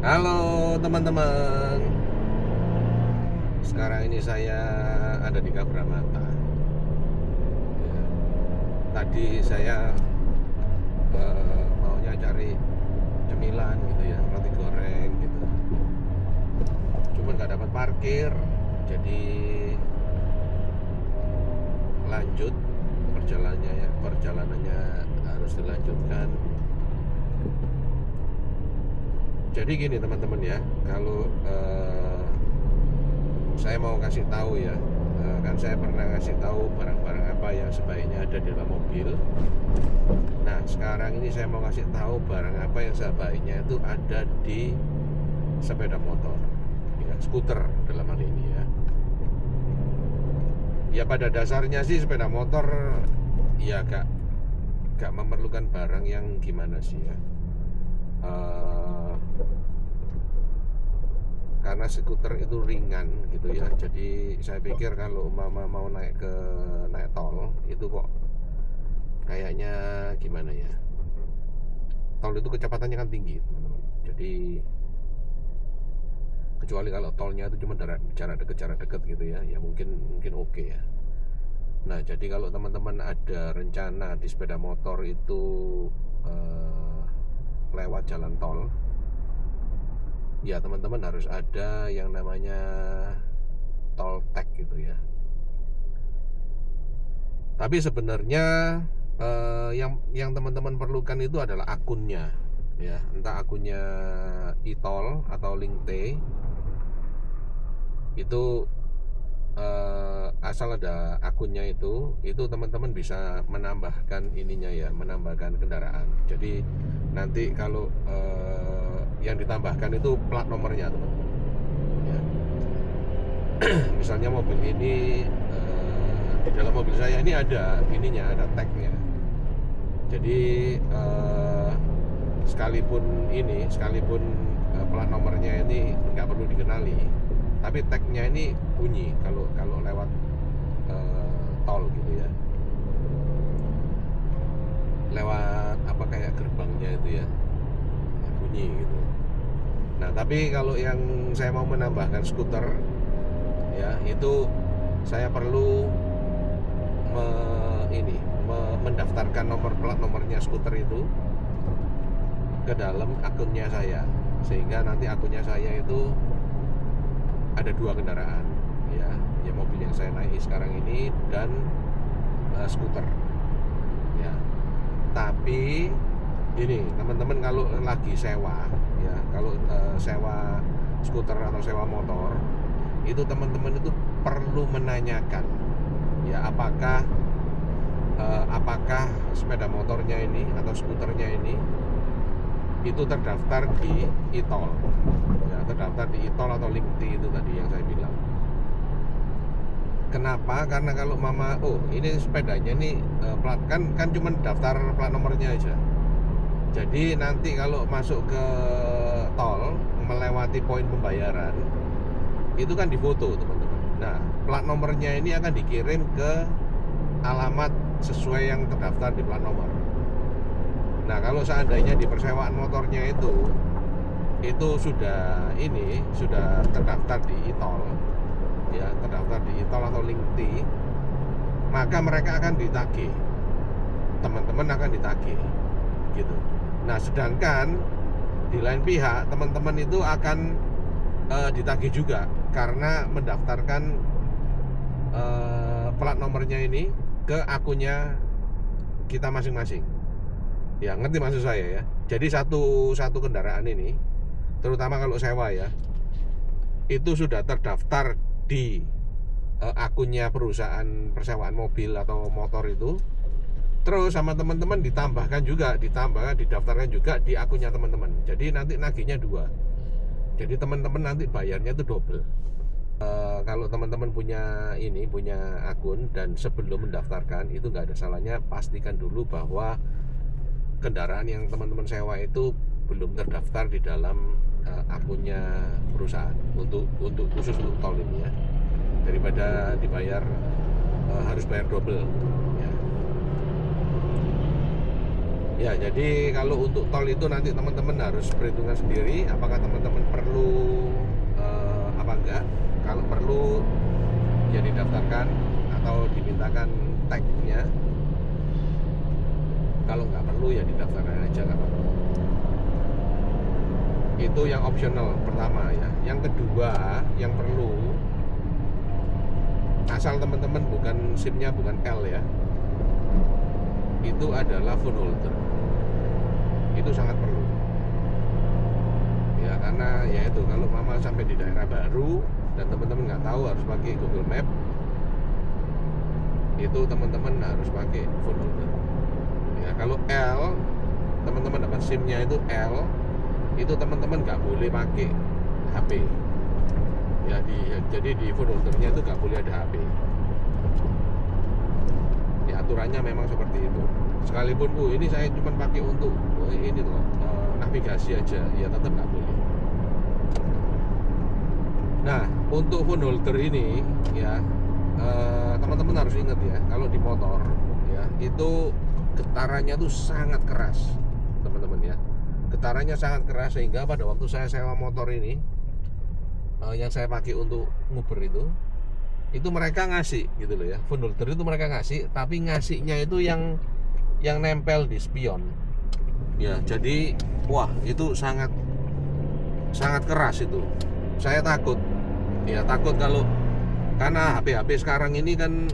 Halo teman-teman, sekarang ini saya ada di Kabramata. Ya, tadi saya maunya cari cemilan gitu ya, roti goreng gitu. Cuman nggak dapat parkir, jadi lanjut perjalanannya harus dilanjutkan. Jadi gini teman-teman ya, kalau saya mau kasih tahu ya, kan saya pernah kasih tahu barang-barang apa yang sebaiknya ada di dalam mobil. Nah sekarang ini saya mau kasih tahu barang apa yang sebaiknya itu ada di sepeda motor, ya, skuter dalam hal ini ya. Ya pada dasarnya sih sepeda motor ya gak memerlukan barang yang gimana sih ya. Karena skuter itu ringan gitu ya, jadi saya pikir kalau mama mau naik tol itu kok kayaknya gimana ya, tol itu kecepatannya kan tinggi teman-teman, jadi kecuali kalau tolnya itu cuma jarak dekat gitu ya, ya mungkin oke ya. Nah jadi kalau teman-teman ada rencana di sepeda motor itu lewat jalan tol, ya teman-teman harus ada yang namanya tol tag gitu ya. Tapi sebenarnya yang teman-teman perlukan itu adalah akunnya, ya, entah akunnya e-tol atau link T. Itu asal ada akunnya itu teman-teman bisa menambahkan ininya ya, menambahkan kendaraan. Jadi nanti kalau yang ditambahkan itu plat nomornya teman-teman. Ya. Misalnya mobil ini di dalam mobil saya ini ada ininya, ada tagnya. Jadi sekalipun plat nomornya ini nggak perlu dikenali, tapi tagnya ini bunyi kalau lewat tol gitu ya, lewat apa kayak gerbangnya itu ya, bunyi gitu. Nah tapi kalau yang saya mau menambahkan skuter ya, itu saya perlu mendaftarkan nomor plat nomornya skuter itu ke dalam akunnya saya, sehingga nanti akunnya saya itu ada dua kendaraan ya, mobil yang saya naiki sekarang ini dan skuter ya. Tapi ini teman-teman kalau lagi sewa ya, kalau sewa skuter atau sewa motor itu teman-teman itu perlu menanyakan ya, apakah sepeda motornya ini atau skuternya ini itu terdaftar di e-tol ya, terdaftar di e-tol atau link T itu tadi yang saya bilang. Kenapa? Karena kalau mama, oh ini sepedanya nih plat kan cuma daftar plat nomornya aja. Jadi nanti kalau masuk ke tol melewati poin pembayaran itu kan difoto teman-teman. Nah plat nomornya ini akan dikirim ke alamat sesuai yang terdaftar di plat nomor. Nah kalau seandainya di persewaan motornya itu sudah terdaftar di e-tol ya, terdaftar di e-tol atau link T, maka mereka akan ditagih, teman-teman akan ditagih gitu. Nah sedangkan di lain pihak teman-teman itu akan ditagih juga karena mendaftarkan plat nomornya ini ke akunnya kita masing-masing. Ya ngerti maksud saya ya. Jadi satu kendaraan ini, terutama kalau sewa ya, itu sudah terdaftar di akunnya perusahaan persewaan mobil atau motor itu. Terus sama teman-teman didaftarkan juga di akunnya teman-teman. Jadi nanti nagihnya dua. Jadi teman-teman nanti bayarnya itu double. Kalau teman-teman punya akun dan sebelum mendaftarkan itu nggak ada salahnya pastikan dulu bahwa kendaraan yang teman-teman sewa itu belum terdaftar di dalam akunnya perusahaan untuk khusus untuk tol ini ya, daripada dibayar harus bayar double ya. Ya, jadi kalau untuk tol itu nanti teman-teman harus perhitungan sendiri apakah teman-teman perlu apa enggak. Kalau perlu ya didaftarkan atau dimintakan tag-nya. Kalau nggak perlu ya didaftarkan aja, nggak apa-apa. Itu yang optional pertama ya. Yang kedua yang perlu, asal teman-teman bukan SIM-nya bukan L ya, itu adalah phone holder. Itu sangat perlu ya, karena ya itu kalau mama sampai di daerah baru dan teman-teman nggak tahu harus pakai Google Map, itu teman-teman harus pakai phone holder ya. Kalau L, teman-teman dapat SIM-nya itu L, itu teman-teman nggak boleh pakai HP ya, jadi di phone holdernya itu nggak boleh ada HP ya, aturannya memang seperti itu. Sekalipun ini saya cuma pakai untuk ini loh, navigasi aja ya, tetap nggak boleh. Nah, untuk phone holder ini ya, teman-teman harus ingat ya, kalau di motor ya itu getarannya tuh sangat keras teman-teman ya, getarannya sangat keras, sehingga pada waktu saya sewa motor ini yang saya pakai untuk nguber itu mereka ngasih gitu loh ya, phone holder itu mereka ngasih, tapi ngasihnya itu yang nempel di spion ya. Jadi wah, itu sangat keras itu. Saya takut ya, takut kalau karena HP sekarang ini kan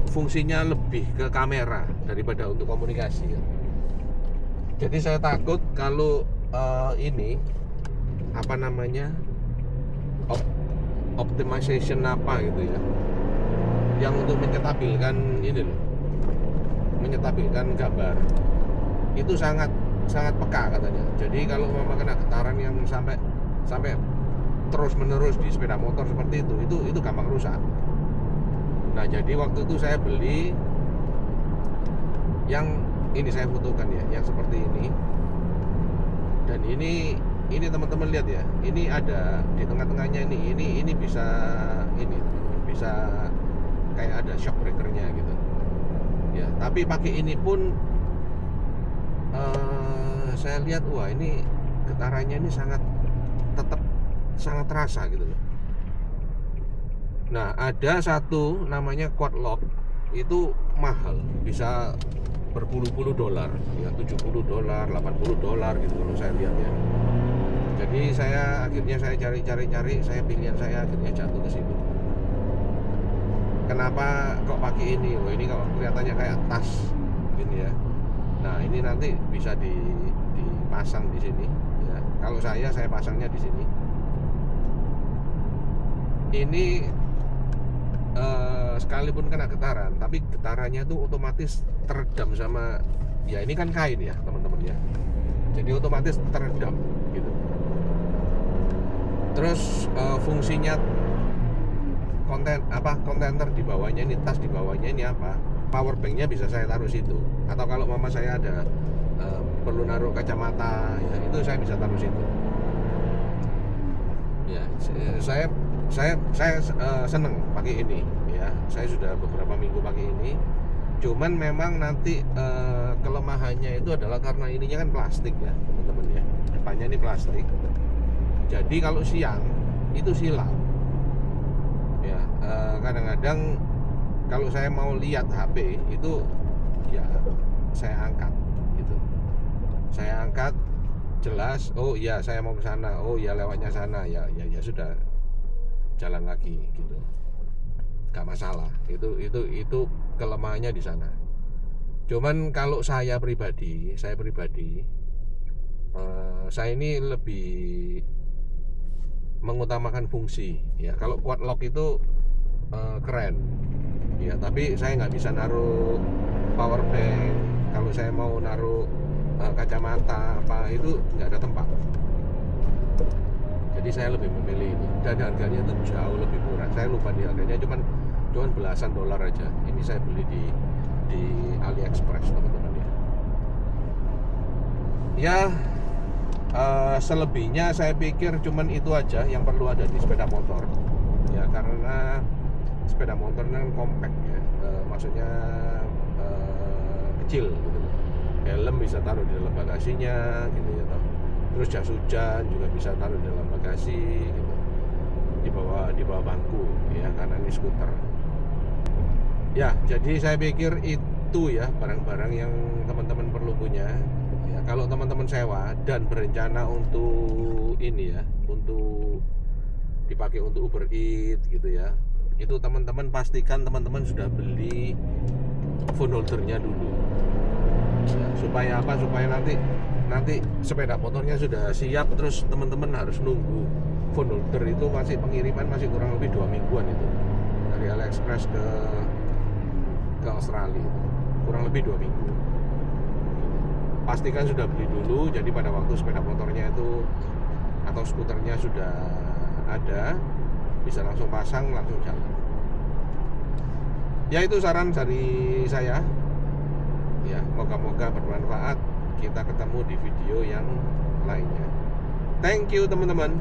fungsinya lebih ke kamera daripada untuk komunikasi ya. Jadi saya takut kalau ini apa namanya, optimization apa gitu ya, yang untuk menyetabilkan ini loh, menyetabilkan gambar itu sangat peka katanya. Jadi kalau memang kena getaran yang sampai terus menerus di sepeda motor seperti itu gampang rusak. Nah, jadi waktu itu saya beli yang ini, saya fotokan ya, yang seperti ini. Dan ini teman-teman lihat ya, ini ada di tengah-tengahnya ini bisa kayak ada shock breakernya gitu ya. Tapi pakai ini pun saya lihat wah, ini getarannya ini tetap sangat terasa gitu loh. Nah, ada satu namanya quad lock, itu mahal, bisa berpuluh-puluh dolar ya, $70, $80 gitu kalau saya lihat ya. Jadi akhirnya saya cari, saya pilihan saya akhirnya jatuh ke situ. Kenapa kok pakai ini? Oh, ini kalau kelihatannya kayak tas gini ya. Nah, ini nanti bisa dipasang di sini ya. Kalau saya pasangnya di sini. Ini sekalipun kena getaran, tapi getarannya itu otomatis teredam sama ya, ini kan kain ya teman-teman ya. Jadi otomatis teredam gitu. Terus fungsinya kontainer di bawahnya ini, tas di bawahnya ini apa? Power banknya bisa saya taruh situ. Atau kalau mama saya ada perlu naruh kacamata ya, itu saya bisa taruh situ. Ya, saya seneng pakai ini ya. Saya sudah beberapa minggu pakai ini. Cuman memang nanti kelemahannya itu adalah karena ininya kan plastik ya teman-teman ya. Depannya ini plastik. Jadi kalau siang itu silau ya. Kadang-kadang kalau saya mau lihat HP itu ya saya angkat gitu. Saya angkat, jelas, oh iya saya mau ke sana, oh iya lewatnya sana ya sudah, jalan lagi gitu, gak masalah. Itu kelemahannya di sana. Cuman kalau saya pribadi saya ini lebih mengutamakan fungsi ya. Kalau quad lock itu keren ya, tapi saya nggak bisa naruh power bank. Kalau saya mau naruh kacamata apa, itu nggak ada tempat. Jadi saya lebih memilih ini, dan harganya itu jauh lebih murah. Saya lupa di harganya, cuman belasan dolar aja. Ini saya beli di AliExpress teman-teman ya. Ya, selebihnya saya pikir cuman itu aja yang perlu ada di sepeda motor ya, karena sepeda motor kan compact ya, maksudnya kecil gitu loh. helm bisa taruh di dalam bagasinya gitu ya toh. Terus jas hujan juga bisa taruh di dalam bagasi gitu, di bawah bangku ya, karena ini skuter ya. Jadi saya pikir itu ya barang-barang yang teman-teman perlu punya ya, kalau teman-teman sewa dan berencana untuk ini ya, untuk dipakai untuk Uber Eats gitu ya. Itu teman-teman pastikan teman-teman sudah beli phone holdernya dulu ya, supaya apa, supaya nanti sepeda motornya sudah siap, terus teman-teman harus nunggu phone holder itu masih pengiriman masih kurang lebih 2 mingguan itu dari AliExpress ke Australia itu. Kurang lebih 2 minggu. Pastikan sudah beli dulu, jadi pada waktu sepeda motornya itu atau skuternya sudah ada, bisa langsung pasang, langsung jalan ya. Itu saran dari saya ya, moga-moga bermanfaat. Kita ketemu di video yang lainnya. Thank you teman-teman.